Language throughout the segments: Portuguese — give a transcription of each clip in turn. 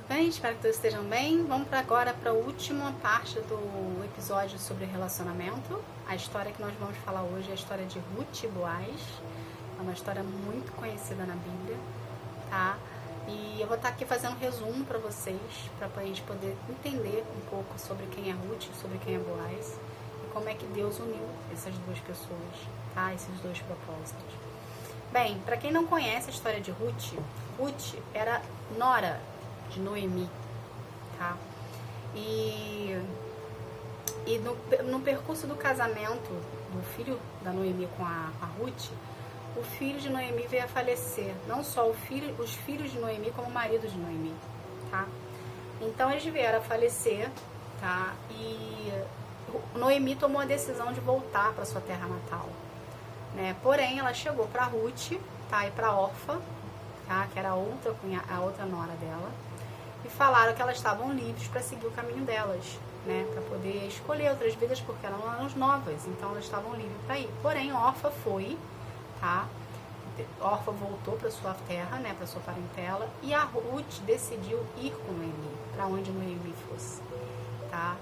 Bem, espero que todos estejam bem. Vamos agora para a última parte do episódio sobre relacionamento. A história que nós vamos falar hoje é a história de Ruth e Boaz. É uma história muito conhecida na Bíblia, tá? E eu vou estar aqui fazendo um resumo para vocês, para a gente poder entender um pouco sobre quem é Ruth, sobre quem é Boaz e como é que Deus uniu essas duas pessoas, tá? Esses dois propósitos. Bem, para quem não conhece a história de Ruth, Ruth era nora de Noemi, tá? E no percurso do casamento do filho da Noemi com a Ruth, o filho de Noemi veio a falecer. Não só os filhos de Noemi, como o marido de Noemi, tá? Então eles vieram a falecer, tá? E Noemi tomou a decisão de voltar para sua terra natal, né? Porém, ela chegou para Ruth, tá? E para Orfa, tá? Que era a outra nora dela. E falaram que elas estavam livres para seguir o caminho delas, né? Para poder escolher outras vidas, porque eram novas, então elas estavam livres para ir. Porém, Orfa foi, tá? Orfa voltou para sua terra, né? Para sua parentela, e a Ruth decidiu ir com Noemi, para onde Noemi fosse, tá?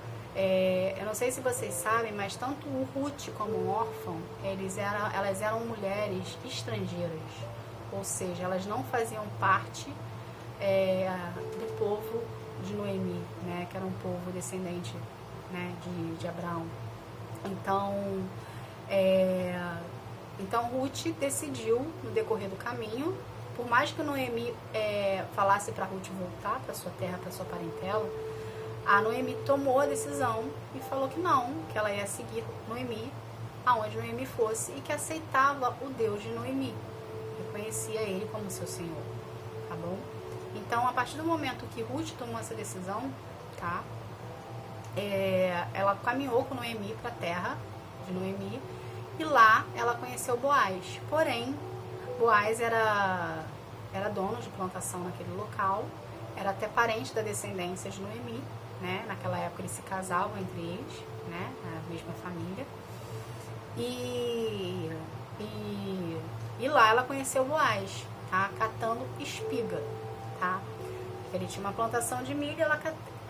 Eu não sei se vocês sabem, mas tanto o Ruth como o órfão, elas eram mulheres estrangeiras, ou seja, elas não faziam parte do povo de Noemi, né, que era um povo descendente, né, de Abraão. Então Ruth decidiu, no decorrer do caminho, por mais que Noemi falasse para Ruth voltar para sua terra, para sua parentela, a Noemi tomou a decisão e falou que não, que ela ia seguir Noemi aonde Noemi fosse e que aceitava o Deus de Noemi, reconhecia ele como seu Senhor, tá bom? Então, a partir do momento que Ruth tomou essa decisão, tá? Ela caminhou com Noemi para a terra de Noemi e lá ela conheceu Boaz. Porém, Boaz era dono de plantação naquele local, era até parente da descendência de Noemi, né? Naquela época eles se casavam entre eles, né? Na mesma família. E lá ela conheceu Boaz, tá? Catando espiga. Tá? Ele tinha uma plantação de milho, ela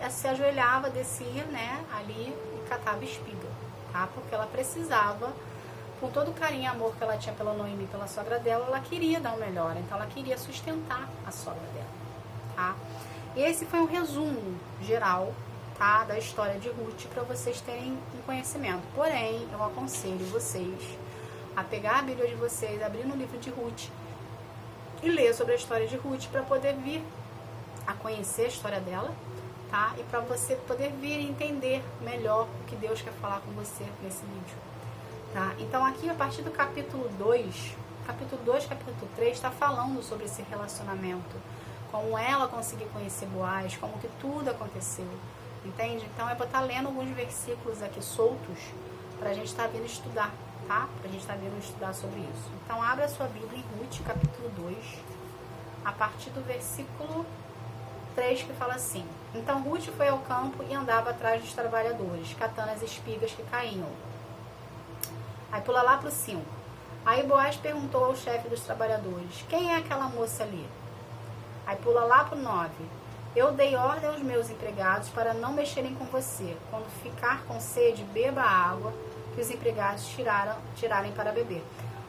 se ajoelhava, descia, né, ali e catava espiga, tá? Porque ela precisava, com todo o carinho e amor que ela tinha pela Noemi, pela sogra dela, ela queria dar o melhor, então ela queria sustentar a sogra dela, tá? E esse foi um resumo geral, tá, da história de Ruth, para vocês terem um conhecimento. Porém, eu aconselho vocês a pegar a Bíblia de vocês, abrir no livro de Ruth e ler sobre a história de Ruth para poder vir a conhecer a história dela, tá? E para você poder vir e entender melhor o que Deus quer falar com você nesse vídeo, tá? Então aqui a partir do capítulo 2, capítulo 3 está falando sobre esse relacionamento, como ela conseguiu conhecer Boaz, como que tudo aconteceu, entende? Então eu vou estar lendo alguns versículos aqui soltos para a gente estar vindo estudar, tá? Pra gente estar vindo estudar sobre isso. Então, abra a sua Bíblia em Ruth, capítulo 2, a partir do versículo 3, que fala assim: Então Ruth foi ao campo e andava atrás dos trabalhadores, catando as espigas que caíam. Aí pula lá pro 5. Aí Boaz perguntou ao chefe dos trabalhadores: Quem é aquela moça ali? Aí pula lá pro 9. Eu dei ordem aos meus empregados para não mexerem com você. Quando ficar com sede, beba a água que os empregados tirarem para beber.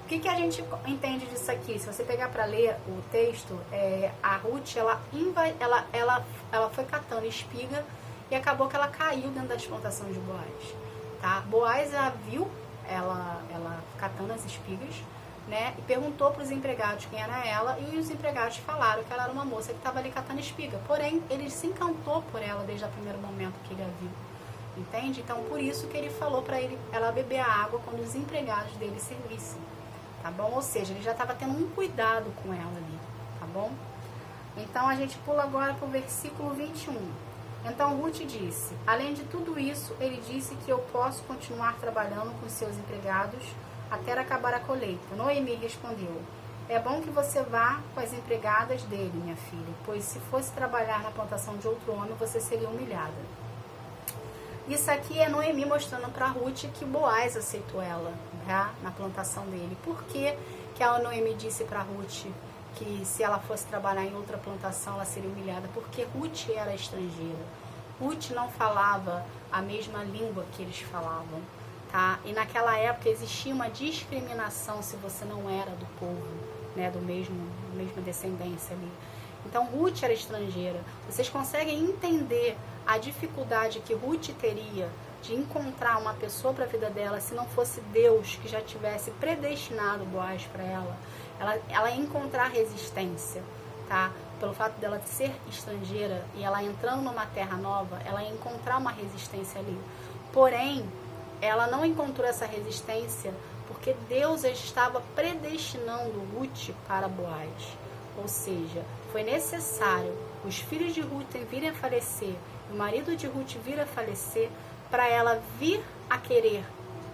O que a gente entende disso aqui? Se você pegar para ler o texto, a Ruth, ela foi catando espiga e acabou que ela caiu dentro das plantações de Boaz, tá? Boaz viu ela catando as espigas, né? E perguntou para os empregados quem era ela, e os empregados falaram que ela era uma moça que estava ali catando espiga. Porém, ele se encantou por ela desde o primeiro momento que ele a viu. Entende? Então, por isso que ele falou para ela beber a água quando os empregados dele servissem, tá bom? Ou seja, ele já estava tendo um cuidado com ela ali, tá bom? Então, a gente pula agora para o versículo 21. Então, Ruth disse: Além de tudo isso, ele disse que eu posso continuar trabalhando com seus empregados até acabar a colheita. Noemi respondeu: É bom que você vá com as empregadas dele, minha filha, pois se fosse trabalhar na plantação de outro homem, você seria humilhada. Isso aqui é Noemi mostrando para Ruth que Boaz aceitou ela, tá? Na plantação dele. Por que a Noemi disse para Ruth que se ela fosse trabalhar em outra plantação, ela seria humilhada, porque Ruth era estrangeira. Ruth não falava a mesma língua que eles falavam, tá? E naquela época existia uma discriminação se você não era do povo, né, do mesma descendência ali. Então Ruth era estrangeira. Vocês conseguem entender a dificuldade que Ruth teria de encontrar uma pessoa para a vida dela se não fosse Deus que já tivesse predestinado Boaz para ela? Ela ia encontrar resistência, tá? Pelo fato dela ser estrangeira e ela entrando numa terra nova, ela ia encontrar uma resistência ali. Porém, ela não encontrou essa resistência porque Deus estava predestinando Ruth para Boaz. Ou seja, foi necessário os filhos de Ruth virem a falecer, o marido de Ruth vir a falecer, para ela vir a querer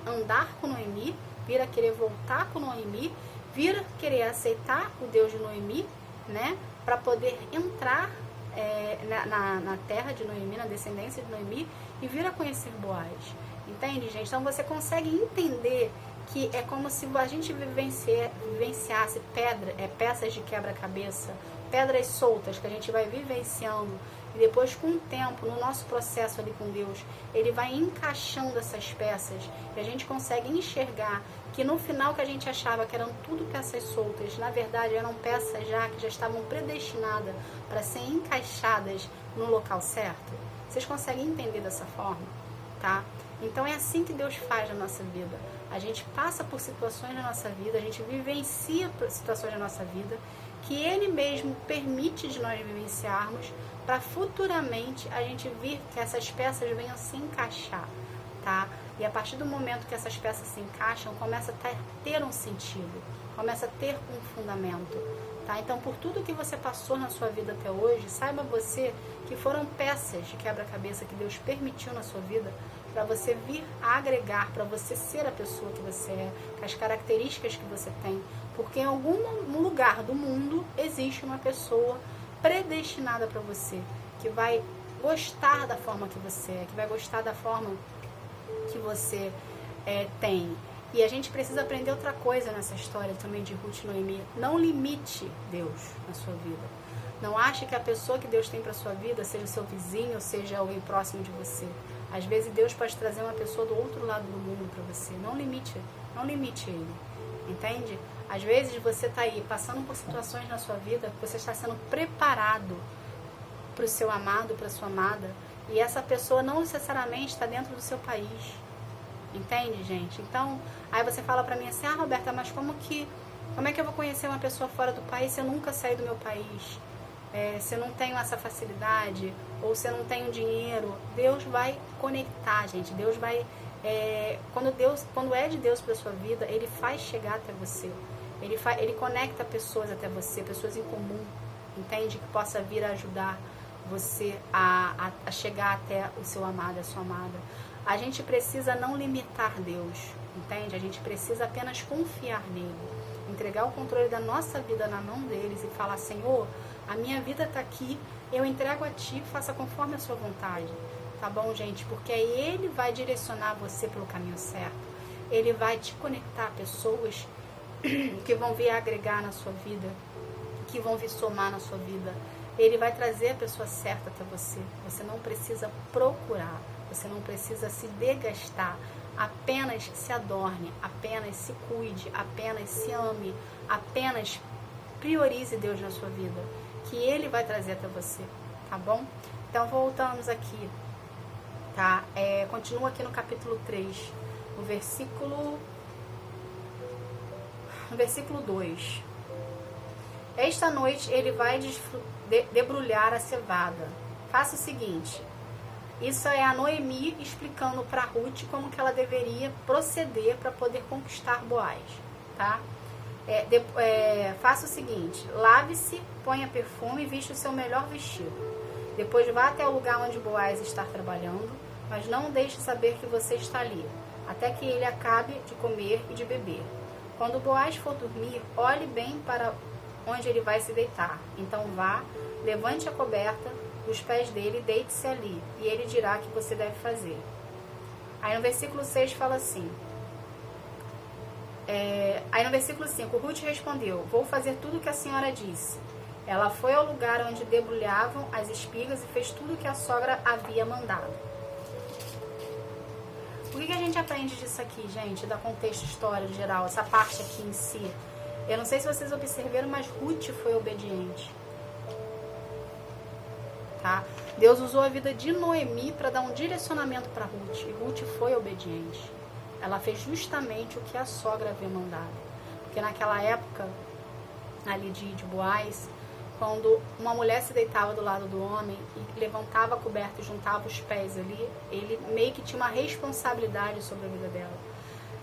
andar com Noemi, vir a querer voltar com Noemi, vir a querer aceitar o Deus de Noemi, né, para poder entrar na terra de Noemi, na descendência de Noemi, e vir a conhecer Boaz. Entende, gente? Então você consegue entender que é como se a gente vivenciasse peças de quebra-cabeça, pedras soltas que a gente vai vivenciando, e depois, com o tempo, no nosso processo ali com Deus, Ele vai encaixando essas peças, e a gente consegue enxergar que no final que a gente achava que eram tudo peças soltas, na verdade eram peças que já estavam predestinadas para serem encaixadas no local certo. Vocês conseguem entender dessa forma? Tá? Então é assim que Deus faz na nossa vida. A gente passa por situações na nossa vida, a gente vivencia situações na nossa vida, que Ele mesmo permite de nós vivenciarmos, para futuramente a gente vir que essas peças venham se encaixar, tá? E a partir do momento que essas peças se encaixam, começa a ter um sentido, começa a ter um fundamento, tá? Então, por tudo que você passou na sua vida até hoje, saiba você que foram peças de quebra-cabeça que Deus permitiu na sua vida, para você vir a agregar, para você ser a pessoa que você é, com as características que você tem, porque em algum lugar do mundo existe uma pessoa predestinada para você, que vai gostar da forma que você é, que vai gostar da forma que você tem. E a gente precisa aprender outra coisa nessa história também de Ruth e Noemi. Não limite Deus na sua vida. Não ache que a pessoa que Deus tem para sua vida seja o seu vizinho, ou seja alguém próximo de você. Às vezes Deus pode trazer uma pessoa do outro lado do mundo para você. Não limite Ele. Entende? Às vezes você está aí passando por situações na sua vida que você está sendo preparado para o seu amado, para a sua amada, e essa pessoa não necessariamente está dentro do seu país. Entende, gente? Então, aí você fala para mim assim: ah, Roberta, mas como é que eu vou conhecer uma pessoa fora do país se eu nunca saí do meu país? Se eu não tenho essa facilidade, ou se eu não tenho dinheiro? Deus vai conectar, gente. Deus vai... quando é de Deus para sua vida, Ele faz chegar até você. Ele conecta pessoas até você, pessoas em comum, entende? Que possa vir a ajudar você a chegar até o seu amado, a sua amada. A gente precisa não limitar Deus, entende? A gente precisa apenas confiar nele, entregar o controle da nossa vida na mão deles e falar: Senhor, a minha vida está aqui, eu entrego a Ti, faça conforme a Sua vontade. Tá bom, gente? Porque aí Ele vai direcionar você pelo caminho certo. Ele vai te conectar a pessoas que vão vir agregar na sua vida, que vão vir somar na sua vida. Ele vai trazer a pessoa certa até você. Você não precisa procurar, você não precisa se desgastar. Apenas se adorne, apenas se cuide, apenas se ame, apenas priorize Deus na sua vida, que Ele vai trazer até você, tá bom? Então voltamos aqui, tá? Continua aqui no capítulo 3, no versículo 2. Esta noite ele vai debrulhar a cevada. Faça o seguinte: isso é a Noemi explicando para Ruth como que ela deveria proceder para poder conquistar Boaz, tá? Faça o seguinte: lave-se, ponha perfume e vista o seu melhor vestido. Depois vá até o lugar onde Boaz está trabalhando, mas não deixe saber que você está ali, até que ele acabe de comer e de beber. Quando Boaz for dormir, olhe bem para onde ele vai se deitar. Então vá, levante a coberta dos pés dele e deite-se ali, e ele dirá o que você deve fazer. Aí no versículo 6 fala assim: Aí no versículo 5, Ruth respondeu: vou fazer tudo o que a senhora disse. Ela foi ao lugar onde debulhavam as espigas e fez tudo o que a sogra havia mandado. O que a gente aprende disso aqui, gente? Da contexto histórico geral, essa parte aqui em si. Eu não sei se vocês observaram, mas Ruth foi obediente. Tá? Deus usou a vida de Noemi para dar um direcionamento para Ruth. E Ruth foi obediente. Ela fez justamente o que a sogra havia mandado. Porque naquela época, ali de Boaz, quando uma mulher se deitava do lado do homem e levantava a coberta e juntava os pés ali, ele meio que tinha uma responsabilidade sobre a vida dela.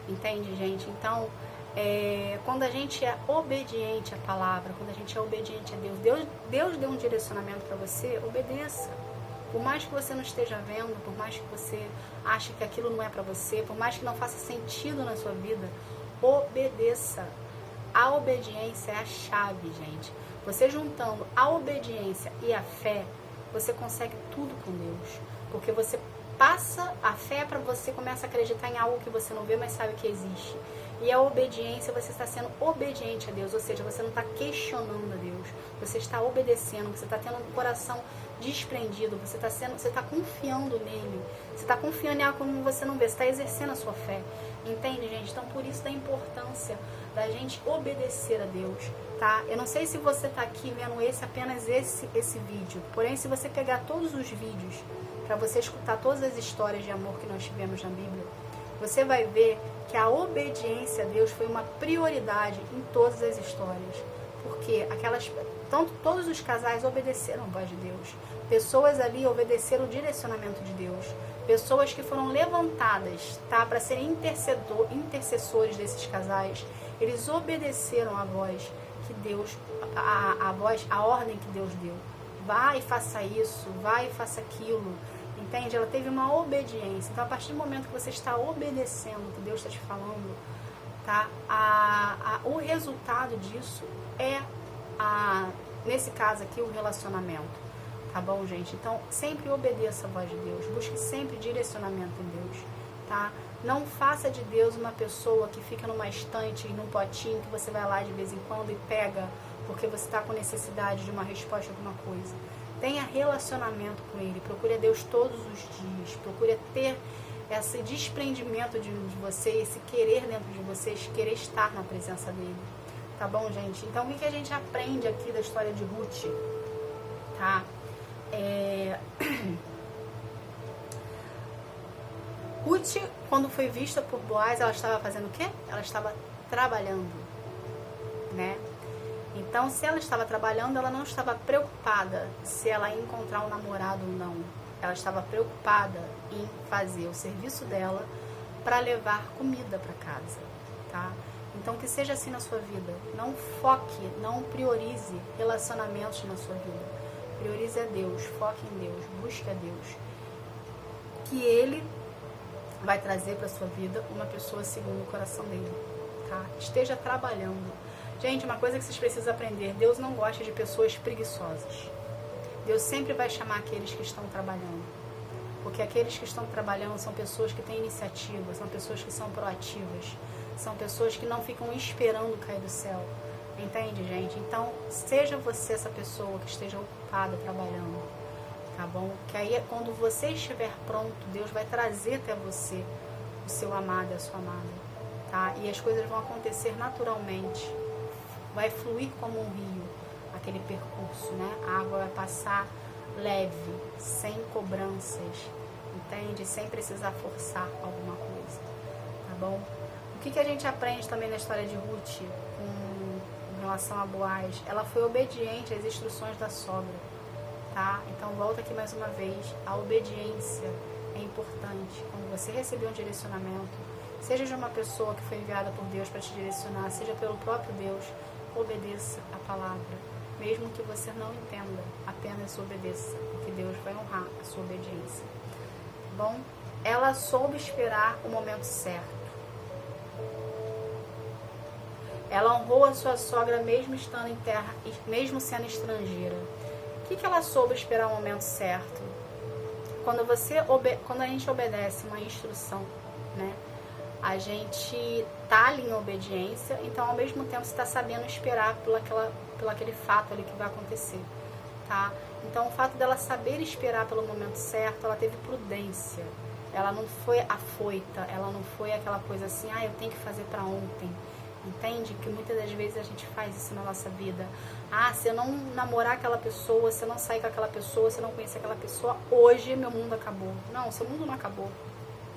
Entende, gente? Então, quando a gente é obediente à palavra, quando a gente é obediente a Deus deu um direcionamento para você, obedeça. Por mais que você não esteja vendo, por mais que você ache que aquilo não é para você, por mais que não faça sentido na sua vida, obedeça. A obediência é a chave, gente. Você juntando a obediência e a fé, você consegue tudo com Deus. Porque você passa a fé para você começa a acreditar em algo que você não vê, mas sabe que existe. E a obediência, você está sendo obediente a Deus, ou seja, você não está questionando a Deus, você está obedecendo, você está tendo um coração desprendido, você está confiando nele, você está confiando em algo como você não vê, você está exercendo a sua fé. Entende, gente? Então, por isso da importância da gente obedecer a Deus, tá? Eu não sei se você está aqui vendo apenas esse vídeo, porém, se você pegar todos os vídeos para você escutar todas as histórias de amor que nós tivemos na Bíblia, você vai ver que a obediência a Deus foi uma prioridade em todas as histórias. Porque todos os casais obedeceram a voz de Deus. Pessoas ali obedeceram o direcionamento de Deus. Pessoas que foram levantadas, tá, para serem intercessores desses casais. Eles obedeceram a voz que Deus, a ordem que Deus deu. Vai e faça isso, vai e faça aquilo. Entende? Ela teve uma obediência. Então, a partir do momento que você está obedecendo o que Deus está te falando, tá? O resultado disso é, nesse caso aqui, o relacionamento. Tá bom, gente? Então, sempre obedeça a voz de Deus. Busque sempre direcionamento em Deus, tá? Não faça de Deus uma pessoa que fica numa estante, num potinho, que você vai lá de vez em quando e pega porque você está com necessidade de uma resposta a alguma coisa. Tenha relacionamento com Ele, procure a Deus todos os dias, procure ter esse desprendimento de você, esse querer dentro de vocês, querer estar na presença dEle, tá bom, gente? Então, o que a gente aprende aqui da história de Ruth, tá? Ruth, quando foi vista por Boaz, ela estava fazendo o quê? Ela estava trabalhando, né? Então, se ela estava trabalhando, ela não estava preocupada se ela ia encontrar um namorado ou não. Ela estava preocupada em fazer o serviço dela para levar comida para casa, tá? Então, que seja assim na sua vida. Não foque, não priorize relacionamentos na sua vida. Priorize a Deus, foque em Deus, busque a Deus. Que Ele vai trazer para sua vida uma pessoa segundo o coração dele, tá? Esteja trabalhando. Gente, uma coisa que vocês precisam aprender, Deus não gosta de pessoas preguiçosas. Deus sempre vai chamar aqueles que estão trabalhando. Porque aqueles que estão trabalhando são pessoas que têm iniciativa, são pessoas que são proativas, são pessoas que não ficam esperando cair do céu. Entende, gente? Então, seja você essa pessoa que esteja ocupada trabalhando, tá bom? Que aí, quando você estiver pronto, Deus vai trazer até você o seu amado e a sua amada, tá? E as coisas vão acontecer naturalmente. Vai fluir como um rio, aquele percurso, né? A água vai passar leve, sem cobranças, entende? Sem precisar forçar alguma coisa, tá bom? O que a gente aprende também na história de Ruth com relação a Boaz? Ela foi obediente às instruções da sogra, tá? Então, volta aqui mais uma vez. A obediência é importante. Quando você receber um direcionamento, seja de uma pessoa que foi enviada por Deus para te direcionar, seja pelo próprio Deus, obedeça a palavra, mesmo que você não entenda, apenas obedeça, porque Deus vai honrar a sua obediência. Bom, ela soube esperar o momento certo. Ela honrou a sua sogra mesmo estando em terra, mesmo sendo estrangeira. O que ela soube esperar o momento certo? Quando a gente obedece uma instrução, né? a gente tá ali em obediência, então ao mesmo tempo você está sabendo esperar pelo aquele fato ali que vai acontecer, tá? Então o fato dela saber esperar pelo momento certo, ela teve prudência, ela não foi afoita, ela não foi aquela coisa assim, eu tenho que fazer para ontem, entende? Que muitas das vezes a gente faz isso na nossa vida. Se eu não namorar aquela pessoa, se eu não sair com aquela pessoa, se eu não conhecer aquela pessoa, hoje meu mundo acabou. Não, seu mundo não acabou,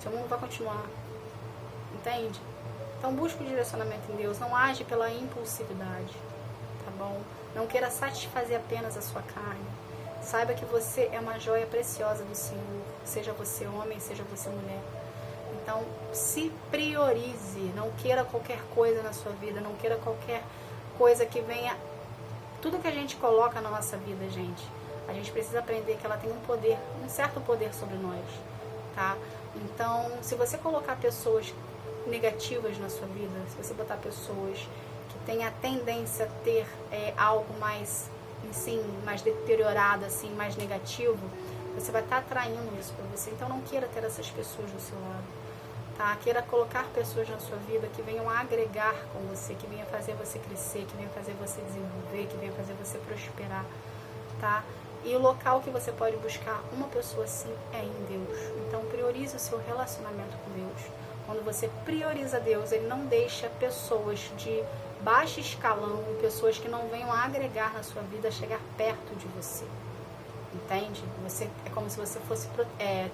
seu mundo vai continuar, entende? Então busque o direcionamento em Deus, não age pela impulsividade, tá bom? Não queira satisfazer apenas a sua carne. Saiba que você é uma joia preciosa do Senhor, seja você homem, seja você mulher. Então, se priorize, não queira qualquer coisa na sua vida, não queira qualquer coisa que venha. Tudo que a gente coloca na nossa vida, gente, a gente precisa aprender que ela tem um poder, um certo poder sobre nós, tá? Então, se você colocar pessoas negativas na sua vida, se você botar pessoas que têm a tendência a ter algo mais, assim, mais deteriorado, assim, mais negativo, você vai estar atraindo isso para você. Então não queira ter essas pessoas do seu lado, tá? Queira colocar pessoas na sua vida que venham agregar com você, que venham fazer você crescer, que venham fazer você desenvolver, que venham fazer você prosperar, tá? E o local que você pode buscar uma pessoa assim é em Deus. Então priorize o seu relacionamento com Deus. Quando você prioriza Deus, Ele não deixa pessoas de baixo escalão, pessoas que não venham agregar na sua vida, chegar perto de você. Entende? Você, é como se você fosse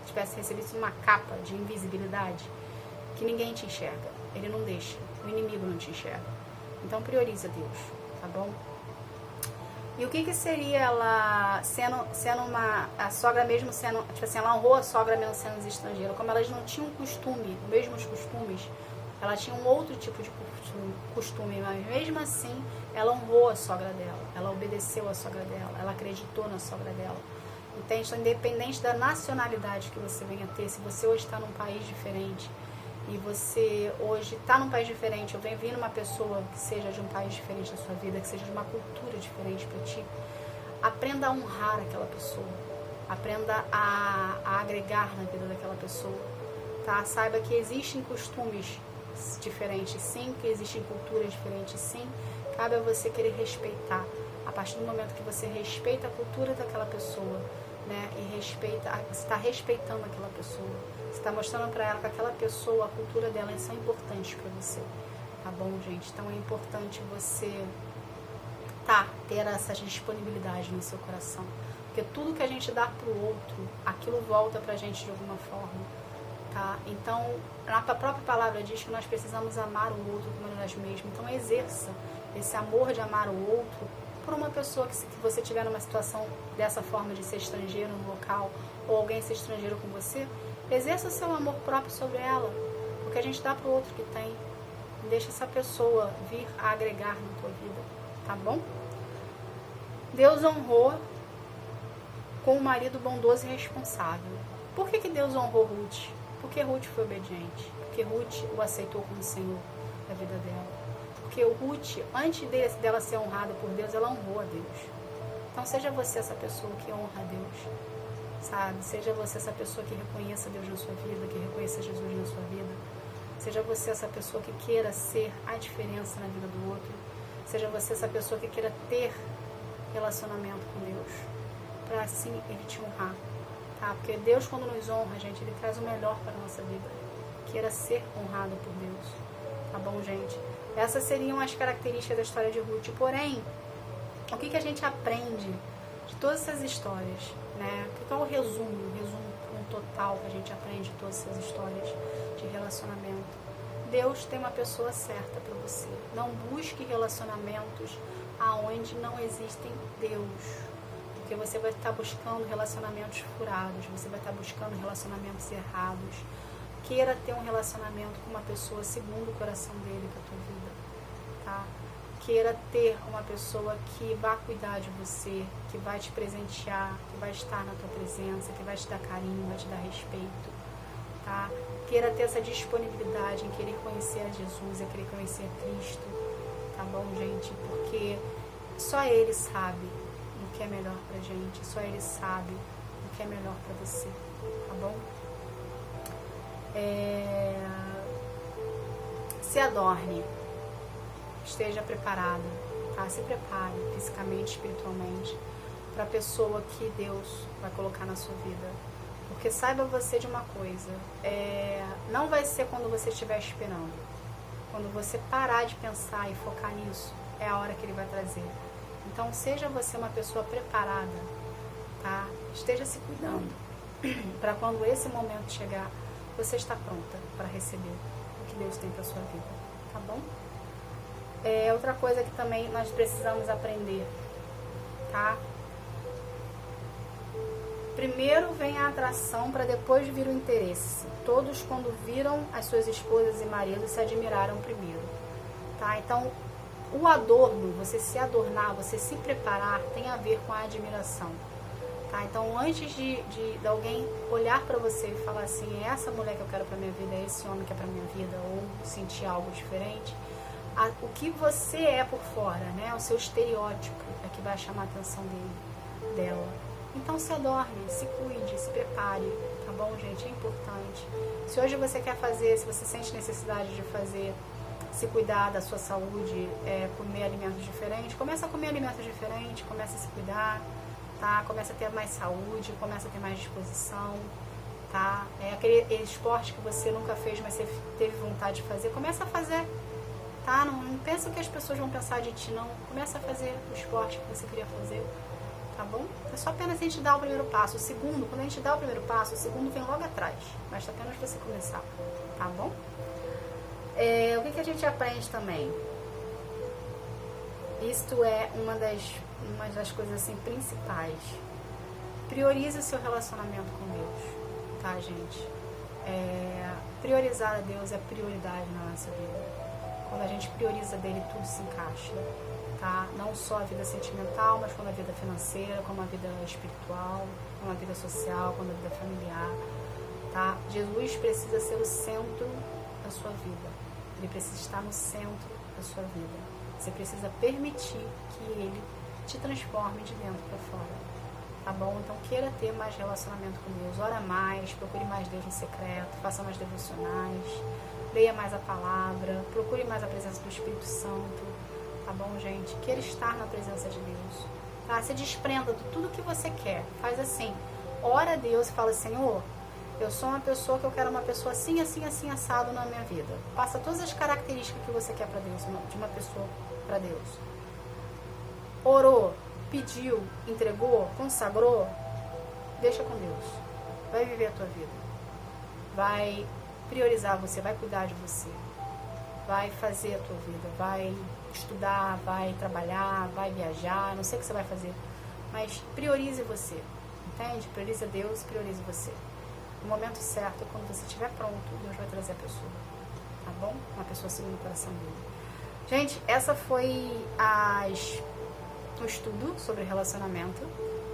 tivesse recebido uma capa de invisibilidade que ninguém te enxerga. Ele não deixa. O inimigo não te enxerga. Então priorize Deus, tá bom? E o que seria ela sendo a sogra mesmo sendo, tipo assim, ela honrou a sogra mesmo sendo estrangeira, como elas não tinham costume, os mesmos costumes, ela tinha um outro tipo de costume, mas mesmo assim ela honrou a sogra dela, ela obedeceu a sogra dela, ela acreditou na sogra dela. Entende? Então, independente da nacionalidade que você venha ter, se você hoje está num país diferente, e você hoje está num país diferente, eu venho vindo uma pessoa que seja de um país diferente da sua vida, que seja de uma cultura diferente para ti, aprenda a honrar aquela pessoa, aprenda a agregar na vida daquela pessoa, tá? Saiba que existem costumes diferentes sim, que existem culturas diferentes sim, cabe a você querer respeitar. A partir do momento que você respeita a cultura daquela pessoa, né, e respeita, você está respeitando aquela pessoa, você está mostrando para ela que aquela pessoa, a cultura dela, são importantes para você, tá bom, gente? Então é importante você ter essa disponibilidade no seu coração, porque tudo que a gente dá pro outro, aquilo volta pra gente de alguma forma, tá? Então, a própria palavra diz que nós precisamos amar o outro como nós mesmos, então exerça esse amor de amar o outro por uma pessoa que você tiver numa situação dessa forma de ser estrangeiro no local, ou alguém ser estrangeiro com você, exerça o seu amor próprio sobre ela, porque a gente dá pro outro que tem, deixa essa pessoa vir a agregar na tua vida, tá bom? Deus honrou com um marido bondoso e responsável. Por que Deus honrou Ruth? Porque Ruth foi obediente, porque Ruth o aceitou como Senhor da vida dela. Porque o Ruth, antes dela ser honrada por Deus, ela honrou a Deus. Então seja você essa pessoa que honra a Deus, sabe? Seja você essa pessoa que reconheça Deus na sua vida, que reconheça Jesus na sua vida. Seja você essa pessoa que queira ser a diferença na vida do outro. Seja você essa pessoa que queira ter relacionamento com Deus, para assim Ele te honrar, tá? Porque Deus, quando nos honra, gente, Ele traz o melhor para a nossa vida. Queira ser honrado por Deus, tá bom, gente? Essas seriam as características da história de Ruth. Porém, o que a gente aprende de todas essas histórias, né? Qual é o resumo total que a gente aprende de todas essas histórias de relacionamento? Deus tem uma pessoa certa para você. Não busque relacionamentos aonde não existem Deus, porque você vai estar buscando relacionamentos furados, você vai estar buscando relacionamentos errados. Queira ter um relacionamento com uma pessoa segundo o coração dele para a tua vida, tá? Queira ter uma pessoa que vai cuidar de você, que vai te presentear, que vai estar na tua presença, que vai te dar carinho, vai te dar respeito, tá? Queira ter essa disponibilidade em querer conhecer a Jesus, em querer conhecer a Cristo, tá bom, gente? Porque só Ele sabe o que é melhor pra gente, só Ele sabe o que é melhor pra você, tá bom? Se adorne, esteja preparado, tá? Se prepare fisicamente, espiritualmente, para a pessoa que Deus vai colocar na sua vida. Porque saiba você de uma coisa, não vai ser quando você estiver esperando. Quando você parar de pensar e focar nisso, é a hora que Ele vai trazer. Então, seja você uma pessoa preparada, tá? Esteja se cuidando, para quando esse momento chegar, você está pronta para receber o que Deus tem para sua vida, tá bom? Outra coisa que também nós precisamos aprender, tá? Primeiro vem a atração, para depois vir o interesse. Todos, quando viram as suas esposas e maridos, se admiraram primeiro, tá? Então, o adorno, você se adornar, você se preparar, tem a ver com a admiração, tá? Então, antes de alguém olhar para você e falar assim, é essa mulher que eu quero para minha vida, é esse homem que é para minha vida, ou sentir algo diferente, o que você é por fora, né? O seu estereótipo é que vai chamar a atenção dela. Então, se adorne, se cuide, se prepare, tá bom, gente? É importante. Se hoje você quer fazer, se você sente necessidade de fazer, se cuidar da sua saúde, comer alimentos diferentes, começa a comer alimentos diferentes, começa a se cuidar, tá? Começa a ter mais saúde, começa a ter mais disposição, tá? Aquele esporte que você nunca fez, mas você teve vontade de fazer, começa a fazer, tá? Não pensa o que as pessoas vão pensar de ti, não. Começa a fazer o esporte que você queria fazer, tá bom? É só apenas a gente dar o primeiro passo. O segundo, quando a gente dá o primeiro passo, o segundo vem logo atrás. Basta apenas você começar, tá bom? O que a gente aprende também? Isto é uma das coisas assim, principais. Priorize o seu relacionamento com Deus, tá, gente? Priorizar a Deus é prioridade na nossa vida. Quando a gente prioriza dele, tudo se encaixa, tá? Não só a vida sentimental, mas como a vida financeira, como a vida espiritual, como a vida social, como a vida familiar, tá? Jesus precisa ser o centro da sua vida. Ele precisa estar no centro da sua vida. Você precisa permitir que Ele te transforme de dentro para fora, tá bom? Então, queira ter mais relacionamento com Deus. Ora mais, procure mais Deus no secreto, faça mais devocionais, leia mais a palavra, procure mais a presença do Espírito Santo, tá bom, gente? Queira estar na presença de Deus, tá? Se desprenda de tudo que você quer. Faz assim, ora a Deus e fala, Senhor, eu sou uma pessoa que eu quero uma pessoa assim, assim, assim, assado na minha vida. Passa todas as características que você quer para Deus, de uma pessoa para Deus. Orou, pediu, entregou, consagrou, deixa com Deus. Vai viver a tua vida. Vai priorizar você, vai cuidar de você. Vai fazer a tua vida, vai estudar, vai trabalhar, vai viajar, não sei o que você vai fazer, mas priorize você, entende? Priorize a Deus, priorize você. No momento certo, quando você estiver pronto, Deus vai trazer a pessoa, tá bom? Uma pessoa segundo o coração dele. Gente, essa foi o estudo sobre relacionamento.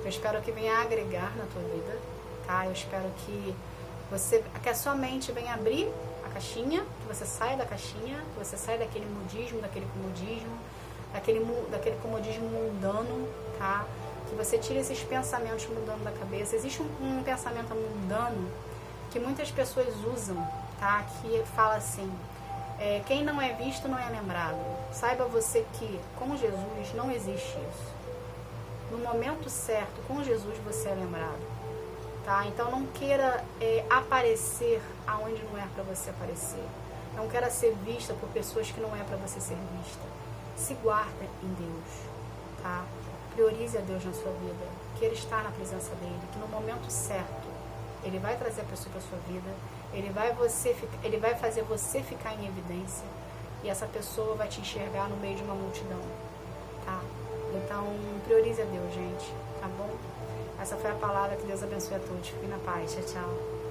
Eu espero que venha agregar na tua vida, tá? Eu espero que a sua mente venha abrir a caixinha, que você saia da caixinha, que você saia daquele modismo, daquele comodismo mundano, tá? Que você tire esses pensamentos mundanos da cabeça. Existe um pensamento mundano que muitas pessoas usam, tá? Que fala assim, quem não é visto não é lembrado. Saiba você que com Jesus não existe isso. No momento certo, com Jesus você é lembrado, tá? Então não queira aparecer aonde não é para você aparecer. Não queira ser vista por pessoas que não é para você ser vista. Se guarda em Deus, tá? Priorize a Deus na sua vida, queira estar na presença dele, que no momento certo ele vai trazer a pessoa para sua vida, ele vai fazer você ficar em evidência e essa pessoa vai te enxergar no meio de uma multidão, tá? Então, priorize a Deus, gente, tá bom? Essa foi a palavra, que Deus abençoe a todos. Fiquem na paz, tchau, tchau.